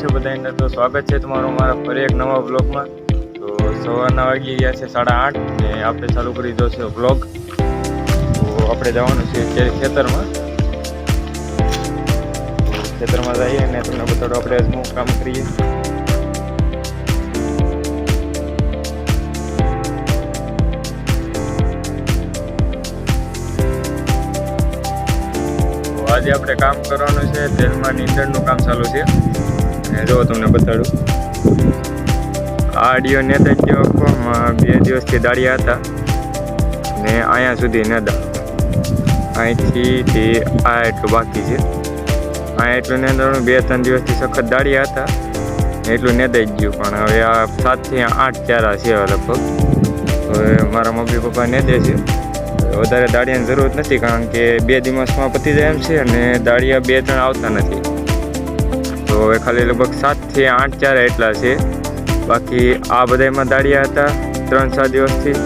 છે બધાને? તો સ્વાગત છે તમારું અમારા ફરી એક નવા બ્લોગમાં. તો સવારના વાગી ગયા છે 8:30 ને આપણે ચાલુ કરી દો છે બ્લોગ. તો આપણે જવાનું છે અત્યારે ખેતરમાં. તો ખેતરમાં જઈએ અને તમને બતાડો આપણે શું કામ કરીએ. આજે આપણે કામ કરવાનું છે, તેલમાં નીંદણનું કામ ચાલુ છે. અને જો તમને બતાડું, આ આડિયો નેતા ગયો 2 દિવસથી દાળિયા હતા ને અહીંયા સુધી નેદા. અહીંથી તે આ એટલું બાકી છે. અહીંયા એટલું નેંદવાનું 2-3 દિવસથી સખત દાળિયા હતા એટલું નેદાઈ ગયું. પણ હવે આ 7 થી 8 ચારા છે લગભગ. હવે મારા મમ્મી પપ્પા નેદે છે. વધારે દાળિયાની જરૂર નથી, કારણ કે 2 દિવસમાં પતી જાય એમ છે અને દાળિયા 2-3 આવતા નથી. તો હવે ખાલી લગભગ 7 થી 8 ચારા એટલા છે. બાકી આ બધામાં દાળિયા હતા 3-4 દિવસથી,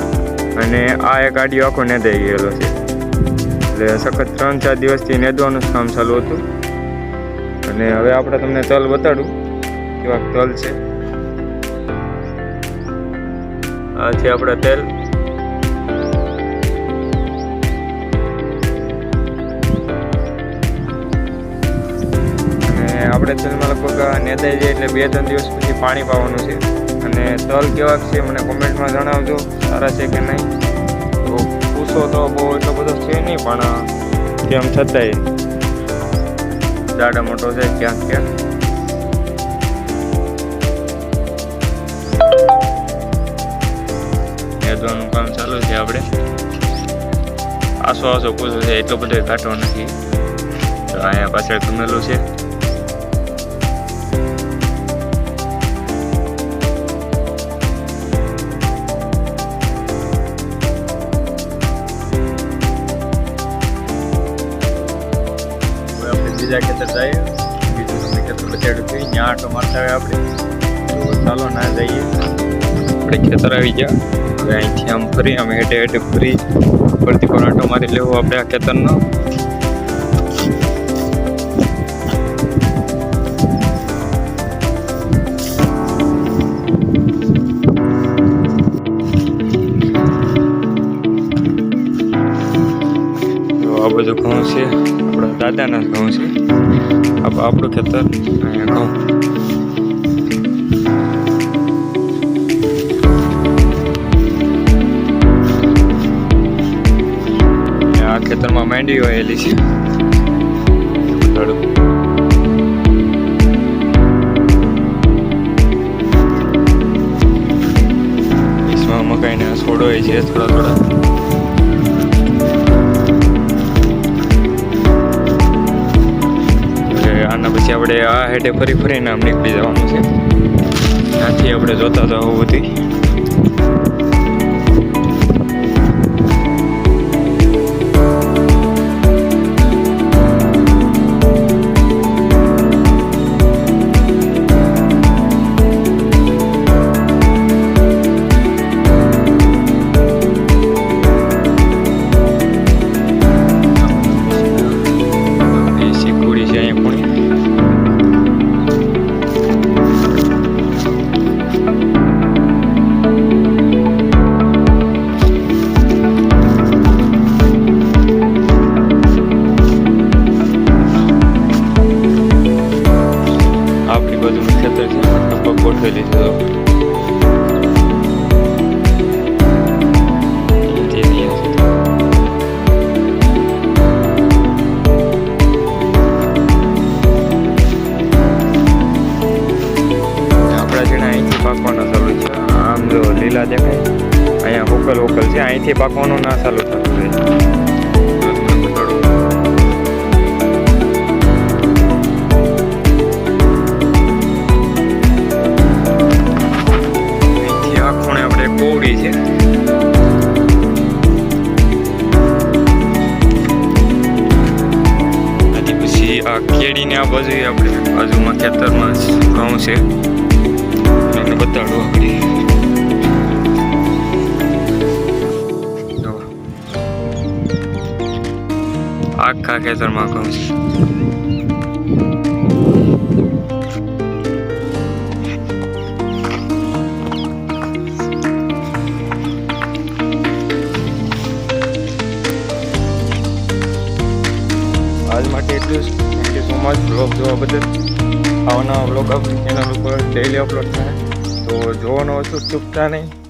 અને આ એક આડિયો આખો નેદાઈ ગયેલો છે. એટલે સખત 3-4 દિવસથી નેદવાનું કામ ચાલુ હતું. અને હવે આપણે તમને તલ બતાડું કેવા તલ છે. આ છે આપણા તેલ. આપણે તેલમાં લગભગ નેદાઈ જાય એટલે 2-3 દિવસ પછી પાણી પાવાનું છે. અને તલ કેવા છે મને કોમેન્ટમાં જણાવજો, સારા છે કે નહીં. તો પૂછો તો બહુ એટલો બધો છે નહીં, પણ તેમ છતાંય જાડા મોટો છે ક્યાંક ક્યાંક. નેદવાનું કામ ચાલુ છે. આપણે આસો પૂછો છે, એટલો બધો કાઢવો નથી. તો અહીંયા પાછળ ગમેલું છે. બીજા ખેતર જાય, બીજું તમને ખેતર બચાડ્યું થઈ ત્યાં આટો મારતા આવે આપણે. તો ચાલો ના જઈએ. આપણે ખેતર આવી ગયા. હવે અહીંથી આમ ફરી અમે હેઠે ફરી ફરતી પર આટો મારી લેવો આપણે આ ખેતરનો. આ બધું ઘઉં છે, આપણા દાદાના ઘઉં છે. આપણું ખેતર અહીંયા ઘઉં. આ ખેતરમાં માંડી વાયેલી છે. ઈસમાં મકાઈના છોડો છે થોડા. આના પછી આપણે આ હેઠે ફરીને આમ નીકળી જવાનું છે. ત્યાંથી આપણે જોતા હતા બધી. ગોઠવેલી છે. આપણા જેને અહીંથી પાકવાના ચાલુ છે. આમ જો લીલા દેખાય, અહીંયા હોકલ છે. અહીંથી પાકવાનું ના ચાલુ થતું છે. કોવડી છે. આથી પછી આ કેળીને આ બાજુ આપણે બાજુમાં ખેતરમાં ઘઉં છે. તમને બતાડો આગળ. આખા ખેતરમાં ઘઉં છે. આજ માટે એટલું જ. Thank you so much blog જોવા બદલ. આવા નવા બ્લોગ આપણી ચેનલ ઉપર ડેઈલી અપલોડ થાય તો જોવાનો ચૂકતા નહીં.